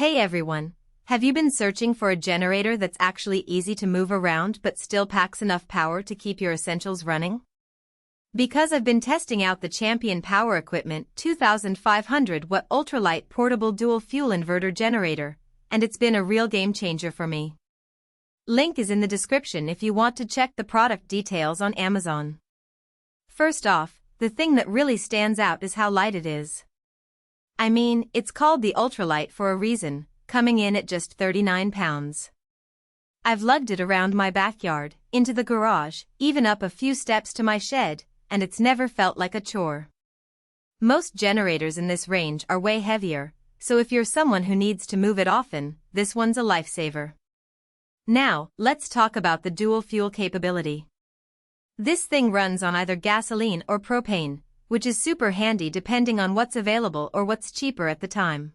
Hey everyone, have you been searching for a generator that's actually easy to move around but still packs enough power to keep your essentials running? Because I've been testing out the Champion Power Equipment 2500-watt ultralight portable dual-fuel inverter generator, and it's been a real game-changer for me. Link is in the description if you want to check the product details on Amazon. First off, the thing that really stands out is how light it is. I mean, it's called the ultralight for a reason, coming in at just 39 pounds. I've lugged it around my backyard, into the garage, even up a few steps to my shed, and it's never felt like a chore. Most generators in this range are way heavier, so if you're someone who needs to move it often, this one's a lifesaver. Now, let's talk about the dual fuel capability. This thing runs on either gasoline or propane, which is super handy depending on what's available or what's cheaper at the time.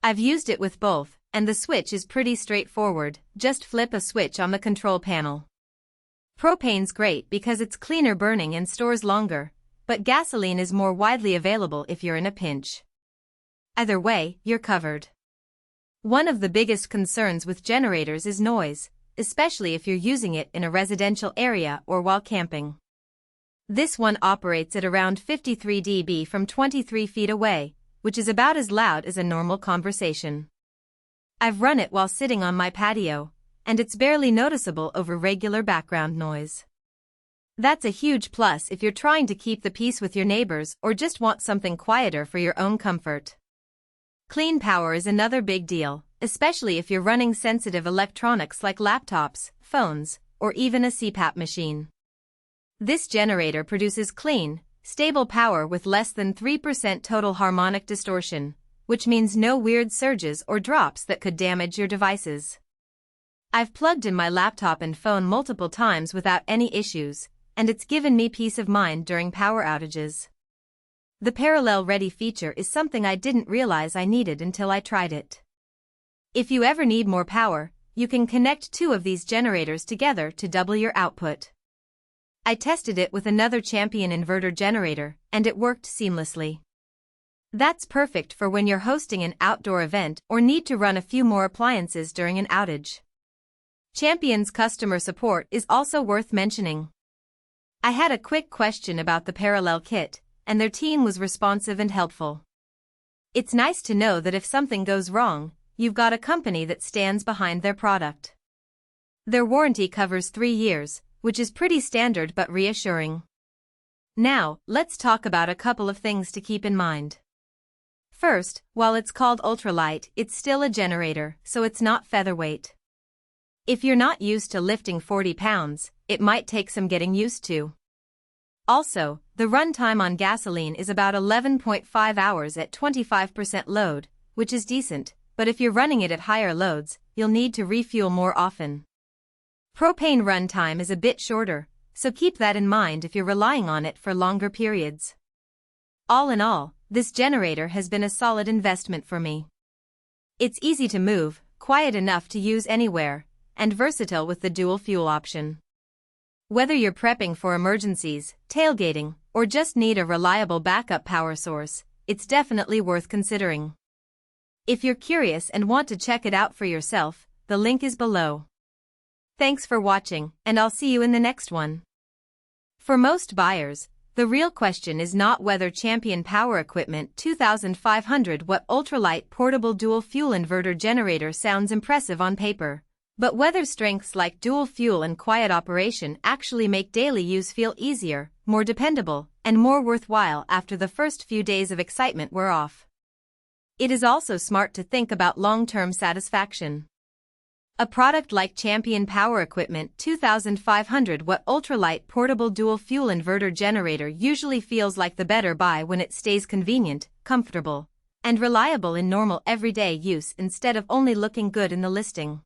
I've used it with both, and the switch is pretty straightforward, just flip a switch on the control panel. Propane's great because it's cleaner burning and stores longer, but gasoline is more widely available if you're in a pinch. Either way, you're covered. One of the biggest concerns with generators is noise, especially if you're using it in a residential area or while camping. This one operates at around 53 dB from 23 feet away, which is about as loud as a normal conversation. I've run it while sitting on my patio, and it's barely noticeable over regular background noise. That's a huge plus if you're trying to keep the peace with your neighbors or just want something quieter for your own comfort. Clean power is another big deal, especially if you're running sensitive electronics like laptops, phones, or even a CPAP machine. This generator produces clean, stable power with less than 3% total harmonic distortion, which means no weird surges or drops that could damage your devices. I've plugged in my laptop and phone multiple times without any issues, and it's given me peace of mind during power outages. The parallel ready feature is something I didn't realize I needed until I tried it. If you ever need more power, you can connect two of these generators together to double your output. I tested it with another Champion inverter generator, and it worked seamlessly. That's perfect for when you're hosting an outdoor event or need to run a few more appliances during an outage. Champion's customer support is also worth mentioning. I had a quick question about the parallel kit, and their team was responsive and helpful. It's nice to know that if something goes wrong, you've got a company that stands behind their product. Their warranty covers 3 years, which is pretty standard but reassuring. Now, let's talk about a couple of things to keep in mind. First, while it's called ultralight, it's still a generator, so it's not featherweight. If you're not used to lifting 40 pounds, it might take some getting used to. Also, the runtime on gasoline is about 11.5 hours at 25% load, which is decent, but if you're running it at higher loads, you'll need to refuel more often. Propane runtime is a bit shorter, so keep that in mind if you're relying on it for longer periods. All in all, this generator has been a solid investment for me. It's easy to move, quiet enough to use anywhere, and versatile with the dual fuel option. Whether you're prepping for emergencies, tailgating, or just need a reliable backup power source, it's definitely worth considering. If you're curious and want to check it out for yourself, the link is below. Thanks for watching, and I'll see you in the next one. For most buyers, the real question is not whether Champion Power Equipment 2500-watt ultralight portable dual-fuel inverter generator sounds impressive on paper, but whether strengths like dual fuel and quiet operation actually make daily use feel easier, more dependable, and more worthwhile after the first few days of excitement wear off. It is also smart to think about long-term satisfaction. A product like Champion Power Equipment 2500-watt ultralight portable dual-fuel inverter generator usually feels like the better buy when it stays convenient, comfortable, and reliable in normal everyday use instead of only looking good in the listing.